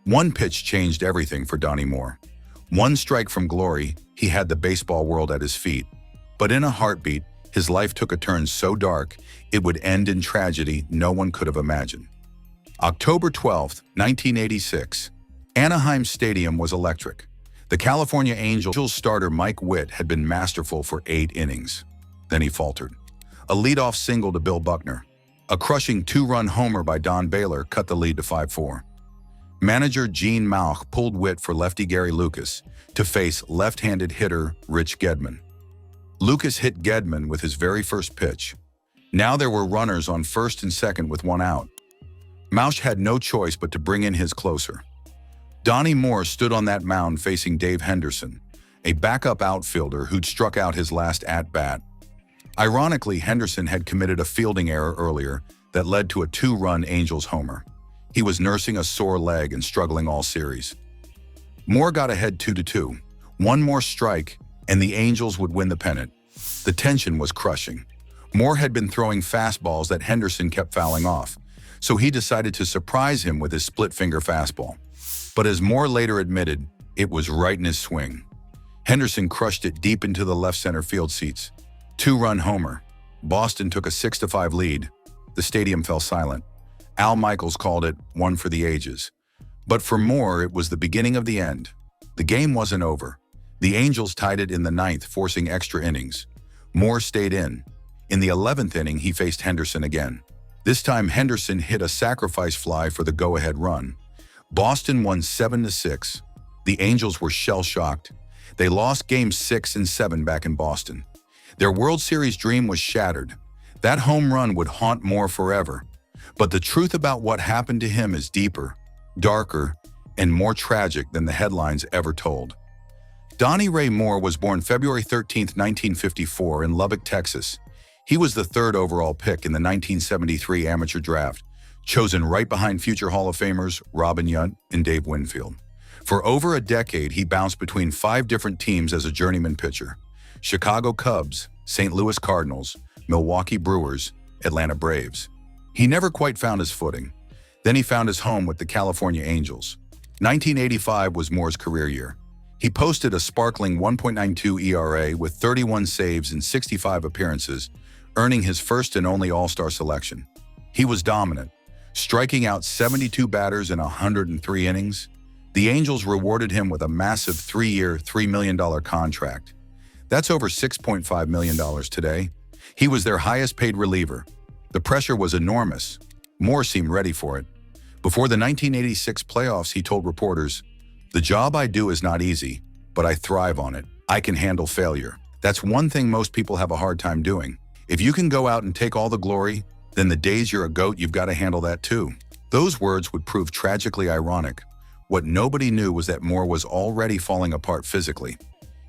One pitch changed everything for Donnie Moore. One strike from glory, he had the baseball world at his feet. But in a heartbeat, his life took a turn so dark, it would end in tragedy no one could have imagined. October 12, 1986. Anaheim Stadium was electric. The California Angels starter Mike Witt had been masterful for 8 innings. Then he faltered. A leadoff single to Bill Buckner. A crushing 2-run homer by Don Baylor cut the lead to 5-4. Manager Gene Mauch pulled Witt for lefty Gary Lucas to face left-handed hitter Rich Gedman. Lucas hit Gedman with his very first pitch. Now there were runners on first and second with 1 out. Mauch had no choice but to bring in his closer. Donnie Moore stood on that mound facing Dave Henderson, a backup outfielder who'd struck out his last at-bat. Ironically, Henderson had committed a fielding error earlier that led to a 2-run Angels homer. He was nursing a sore leg and struggling all series. Moore got ahead 2-2. One more strike, and the Angels would win the pennant. The tension was crushing. Moore had been throwing fastballs that Henderson kept fouling off, so he decided to surprise him with his split-finger fastball. But as Moore later admitted, it was right in his swing. Henderson crushed it deep into the left center field seats. 2-run homer. Boston took a 6-5 lead. The stadium fell silent. Al Michaels called it one for the ages. But for Moore, it was the beginning of the end. The game wasn't over. The Angels tied it in the 9th, forcing extra innings. Moore stayed in. In the 11th inning, he faced Henderson again. This time, Henderson hit a sacrifice fly for the go-ahead run. Boston won 7-6. The Angels were shell-shocked. They lost Games 6 and 7 back in Boston. Their World Series dream was shattered. That home run would haunt Moore forever. But the truth about what happened to him is deeper, darker, and more tragic than the headlines ever told. Donnie Ray Moore was born February 13, 1954 in Lubbock, Texas. He was the 3rd overall pick in the 1973 amateur draft, chosen right behind future Hall of Famers Robin Yount and Dave Winfield. For over a decade, he bounced between 5 different teams as a journeyman pitcher: Chicago Cubs, St. Louis Cardinals, Milwaukee Brewers, Atlanta Braves. He never quite found his footing. Then he found his home with the California Angels. 1985 was Moore's career year. He posted a sparkling 1.92 ERA with 31 saves in 65 appearances, earning his first and only All-Star selection. He was dominant, striking out 72 batters in 103 innings. The Angels rewarded him with a massive 3-year, $3 million contract. That's over $6.5 million today. He was their highest-paid reliever. The pressure was enormous. Moore seemed ready for it. Before the 1986 playoffs, he told reporters, "The job I do is not easy, but I thrive on it. I can handle failure. That's one thing most people have a hard time doing. If you can go out and take all the glory, then the days you're a GOAT, you've got to handle that too." Those words would prove tragically ironic. What nobody knew was that Moore was already falling apart physically.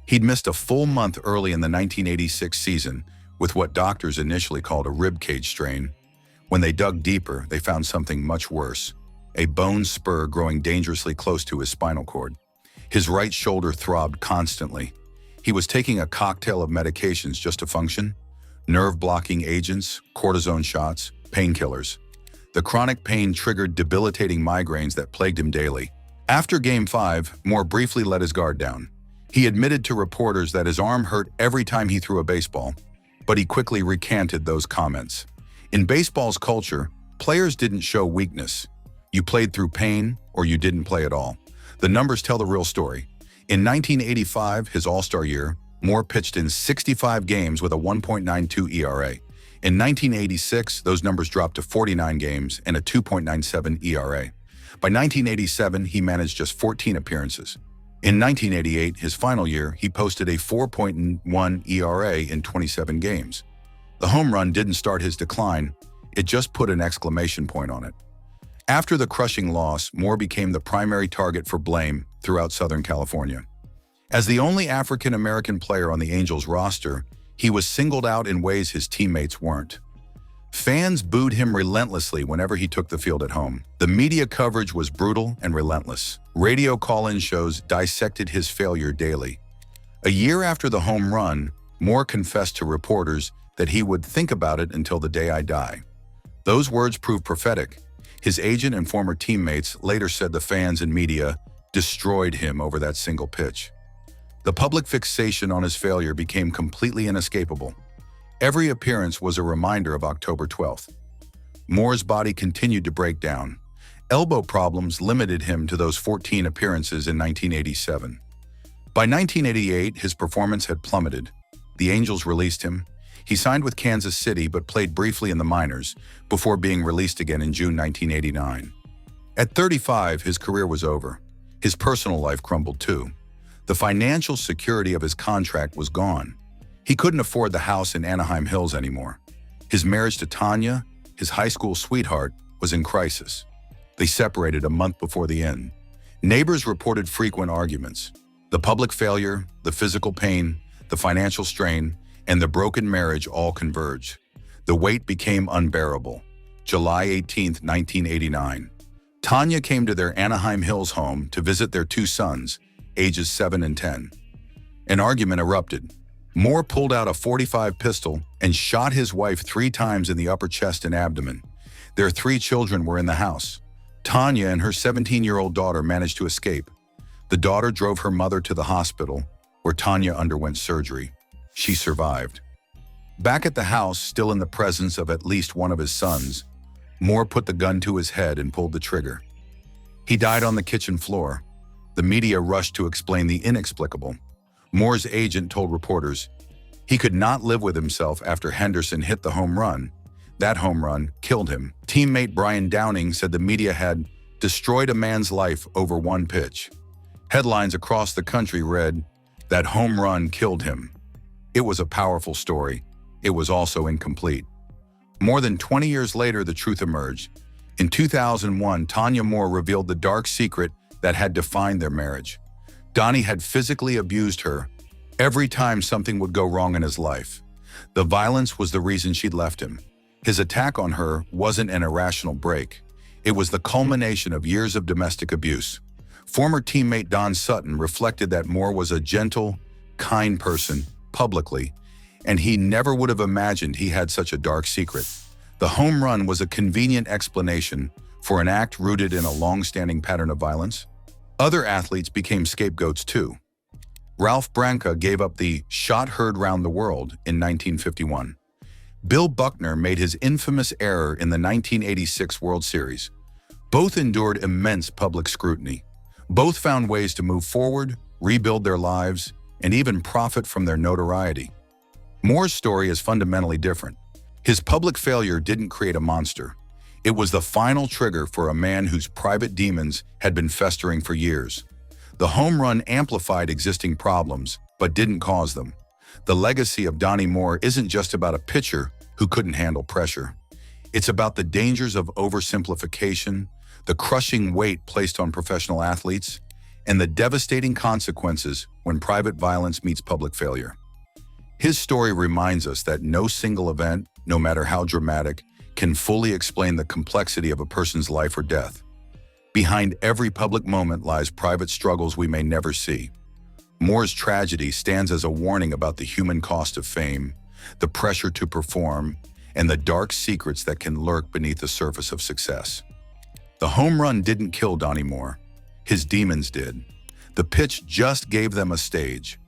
He'd missed a full month early in the 1986 season with what doctors initially called a rib cage strain. When they dug deeper, they found something much worse: a bone spur growing dangerously close to his spinal cord. His right shoulder throbbed constantly. He was taking a cocktail of medications just to function: nerve-blocking agents, cortisone shots, painkillers. The chronic pain triggered debilitating migraines that plagued him daily. After Game 5, Moore briefly let his guard down. He admitted to reporters that his arm hurt every time he threw a baseball, but he quickly recanted those comments. In baseball's culture, players didn't show weakness. You played through pain, or you didn't play at all. The numbers tell the real story. In 1985, his All-Star year, Moore pitched in 65 games with a 1.92 ERA. In 1986, those numbers dropped to 49 games and a 2.97 ERA. By 1987, he managed just 14 appearances. In 1988, his final year, he posted a 4.1 ERA in 27 games. The home run didn't start his decline, it just put an exclamation point on it. After the crushing loss, Moore became the primary target for blame throughout Southern California. As the only African-American player on the Angels roster, he was singled out in ways his teammates weren't. Fans booed him relentlessly whenever he took the field at home. The media coverage was brutal and relentless. Radio call-in shows dissected his failure daily. A year after the home run, Moore confessed to reporters that he would think about it until the day I die. Those words proved prophetic. His agent and former teammates later said the fans and media destroyed him over that single pitch. The public fixation on his failure became completely inescapable. Every appearance was a reminder of October 12th. Moore's body continued to break down. Elbow problems limited him to those 14 appearances in 1987. By 1988, his performance had plummeted. The Angels released him. He signed with Kansas City but played briefly in the minors before being released again in June 1989. At 35, his career was over. His personal life crumbled too. The financial security of his contract was gone. He couldn't afford the house in Anaheim Hills anymore. His marriage to Tanya, his high school sweetheart, was in crisis. They separated a month before the end. Neighbors reported frequent arguments. The public failure, the physical pain, the financial strain, and the broken marriage all converged. The weight became unbearable. July 18, 1989. Tanya came to their Anaheim Hills home to visit their two sons, ages 7 and 10. An argument erupted. Moore pulled out a .45 pistol and shot his wife 3 times in the upper chest and abdomen. Their 3 children were in the house. Tanya and her 17-year-old daughter managed to escape. The daughter drove her mother to the hospital, where Tanya underwent surgery. She survived. Back at the house, still in the presence of at least one of his sons, Moore put the gun to his head and pulled the trigger. He died on the kitchen floor. The media rushed to explain the inexplicable. Moore's agent told reporters he could not live with himself after Henderson hit the home run. That home run killed him. Teammate Brian Downing said the media had destroyed a man's life over one pitch. Headlines across the country read, "That home run killed him." It was a powerful story. It was also incomplete. More than 20 years later, the truth emerged. In 2001, Tanya Moore revealed the dark secret that had defined their marriage. Donnie had physically abused her every time something would go wrong in his life. The violence was the reason she'd left him. His attack on her wasn't an irrational break. It was the culmination of years of domestic abuse. Former teammate Don Sutton reflected that Moore was a gentle, kind person, publicly, and he never would have imagined he had such a dark secret. The home run was a convenient explanation for an act rooted in a long-standing pattern of violence. Other athletes became scapegoats too. Ralph Branca gave up the shot heard round the world in 1951. Bill Buckner made his infamous error in the 1986 World Series. Both endured immense public scrutiny. Both found ways to move forward, rebuild their lives, and even profit from their notoriety. Moore's story is fundamentally different. His public failure didn't create a monster. It was the final trigger for a man whose private demons had been festering for years. The home run amplified existing problems, but didn't cause them. The legacy of Donnie Moore isn't just about a pitcher who couldn't handle pressure. It's about the dangers of oversimplification, the crushing weight placed on professional athletes, and the devastating consequences when private violence meets public failure. His story reminds us that no single event, no matter how dramatic, can fully explain the complexity of a person's life or death. Behind every public moment lies private struggles we may never see. Moore's tragedy stands as a warning about the human cost of fame, the pressure to perform, and the dark secrets that can lurk beneath the surface of success. The home run didn't kill Donnie Moore. His demons did. The pitch just gave them a stage.